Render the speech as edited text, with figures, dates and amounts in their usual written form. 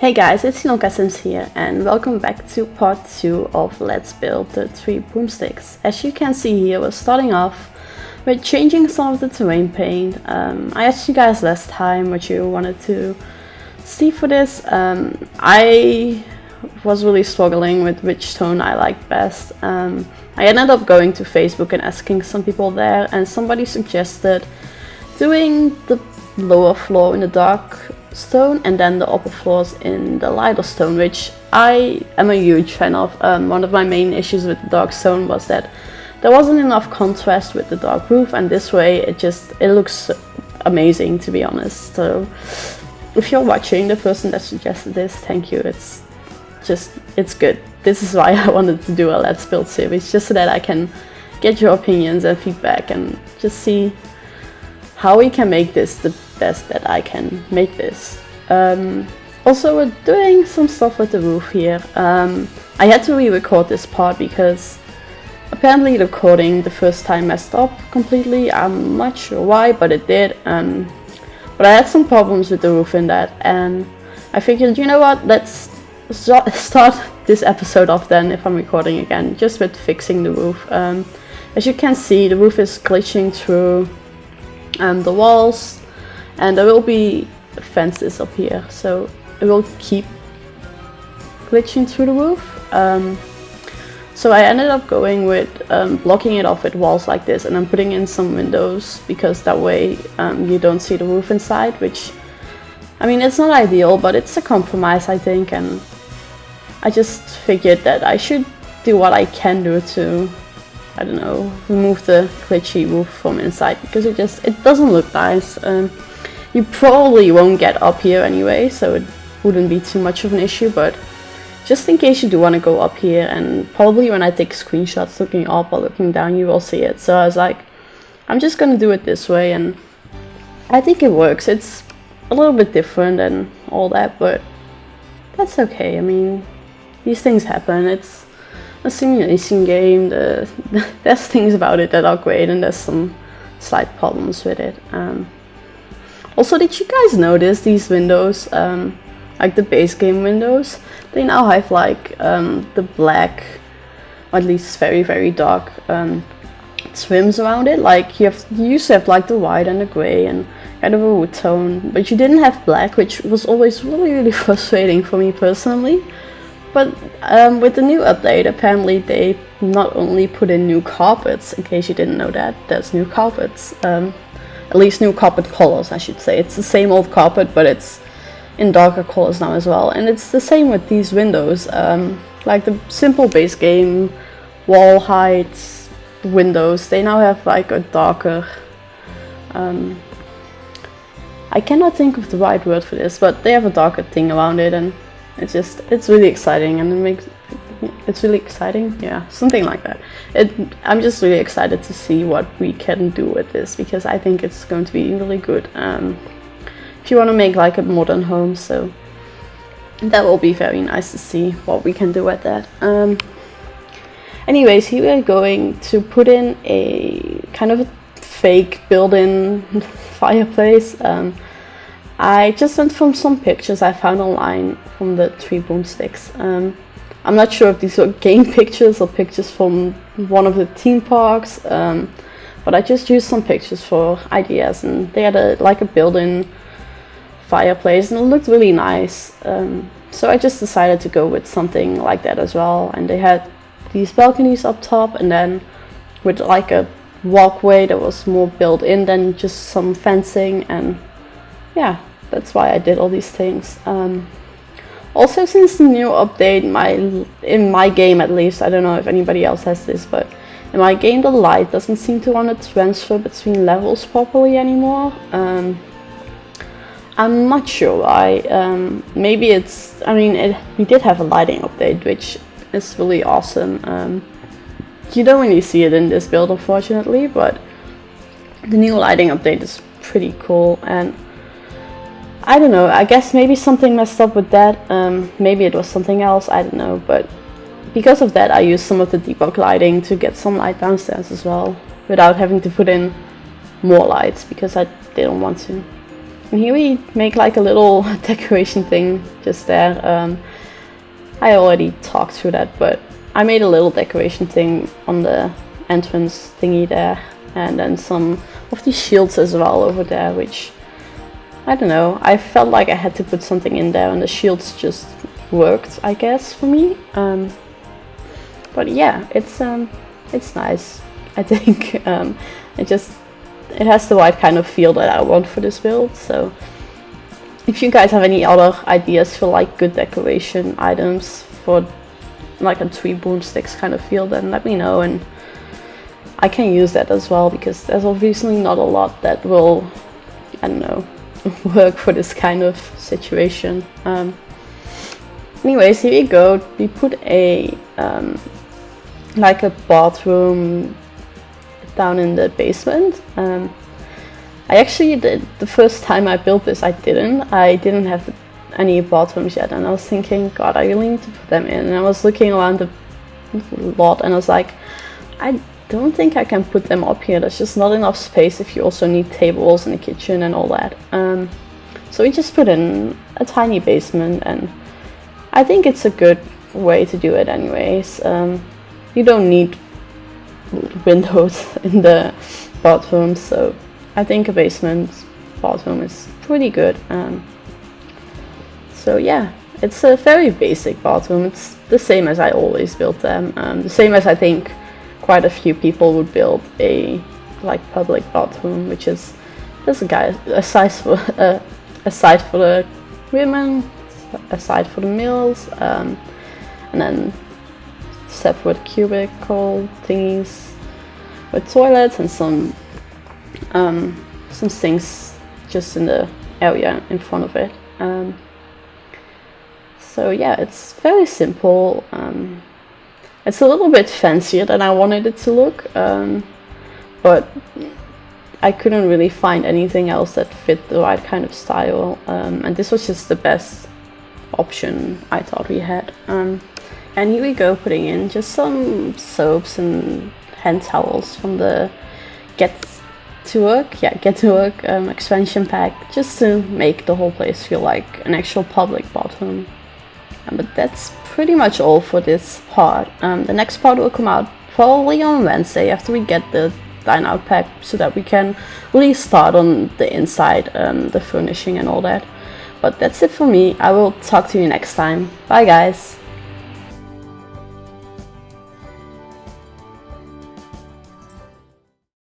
Hey guys, it's IlonkaSims here and welcome back to part 2 of Let's Build the 3 Broomsticks. As you can see here, we're starting off with changing some of the terrain paint. I asked you guys last time what you wanted to see for this. I was really struggling with which tone I liked best. I ended up going to Facebook and asking some people there, and somebody suggested doing the lower floor in the dark stone and then the upper floors in the lighter stone, which I am a huge fan of. One of my main issues with the dark stone was that there wasn't enough contrast with the dark roof, and this way it looks amazing, to be honest. So if you're watching, the person that suggested this, thank you. It's good. This is why I wanted to do a Let's Build series, just so that I can get your opinions and feedback and just see how we can make this the best that I can make this. Also, we're doing some stuff with the roof here. I had to re-record this part because apparently the recording the first time messed up completely. I'm not sure why, but it did. But I had some problems with the roof in that, and I figured, you know what, let's start this episode off then, if I'm recording again, just with fixing the roof. As you can see, the roof is glitching through the walls, and there will be fences up here, so it will keep glitching through the roof. So I ended up going with blocking it off with walls like this, and I'm putting in some windows because that way you don't see the roof inside, which, I mean, it's not ideal, but it's a compromise, I think, and I just figured that I should do what I can do to, I don't know, remove the glitchy roof from inside, because it doesn't look nice. You probably won't get up here anyway, so it wouldn't be too much of an issue, but just in case you do want to go up here, and probably when I take screenshots looking up or looking down, you will see it. So I was like, I'm just gonna do it this way, and I think it works. It's a little bit different and all that, but that's okay. I mean, these things happen. It's a simulation game. There's things about it that are great, and there's some slight problems with it. Also, did you guys notice these windows, like the base game windows? They now have like the black, or at least very, very dark trims around it. Like you used to have like the white and the grey and kind of a wood tone, but you didn't have black, which was always really, really frustrating for me personally. But with the new update, apparently they not only put in new carpets, in case you didn't know that, there's new carpets. At least new carpet colors, I should say. It's the same old carpet, but it's in darker colors now as well. And it's the same with these windows. Like the simple base game wall heights windows, they now have like a darker... I cannot think of the right word for this, but they have a darker thing around it, and it's really exciting, and it's really exciting, yeah, something like that. I'm just really excited to see what we can do with this, because I think it's going to be really good if you want to make like a modern home. So that will be very nice to see what we can do with that. Anyways, here we are going to put in a kind of a fake built-in fireplace. I just went from some pictures I found online from the 3 Broomsticks. I'm not sure if these were game pictures or pictures from one of the theme parks, but I just used some pictures for ideas, and they had like a built-in fireplace, and it looked really nice. So I just decided to go with something like that as well, and they had these balconies up top, and then with like a walkway that was more built in than just some fencing, and yeah, that's why I did all these things. Also, since the new update, in my game at least, I don't know if anybody else has this, but in my game the light doesn't seem to want to transfer between levels properly anymore. I'm not sure why. Maybe it's, I mean, we did have a lighting update, which is really awesome. You don't really see it in this build, unfortunately, but the new lighting update is pretty cool, and I don't know, I guess maybe something messed up with that. Maybe it was something else, I don't know, but because of that I used some of the debug lighting to get some light downstairs as well, without having to put in more lights, because I didn't want to. And here we make like a little decoration thing just there. I already talked through that, but I made a little decoration thing on the entrance thingy there, and then some of these shields as well over there, which I don't know, I felt like I had to put something in there, and the shields just worked, I guess, for me. But yeah, it's nice, I think. It has the right kind of feel that I want for this build. So if you guys have any other ideas for like good decoration items for like a 3 broomsticks kind of feel, then let me know, and I can use that as well, because there's obviously not a lot that will, I don't know, work for this kind of situation. Anyways, here we go. We put a like a bathroom down in the basement. I actually did, the first time I built this, I didn't have any bathrooms yet, and I was thinking, God, I really need to put them in. And I was looking around the lot, and I was like, I don't think I can put them up here. There's just not enough space if you also need tables in the kitchen and all that. So we just put in a tiny basement, and I think it's a good way to do it anyways. You don't need windows in the bathroom, so I think a basement bathroom is pretty good. So yeah, it's a very basic bathroom. It's the same as I always built them. The same as I think quite a few people would build a like public bathroom, which is there's a side for the women, a side for the males, and then separate cubicle thingies with toilets and some things just in the area in front of it. So yeah, it's very simple. It's a little bit fancier than I wanted it to look, but I couldn't really find anything else that fit the right kind of style, and this was just the best option I thought we had. And here we go, putting in just some soaps and hand towels from the Get to Work expansion pack, just to make the whole place feel like an actual public bathroom. But that's pretty much all for this part. The next part will come out probably on Wednesday after we get the dine out pack, so that we can really start on the inside, the furnishing and all that. But that's it for me. I will talk to you next time. Bye guys.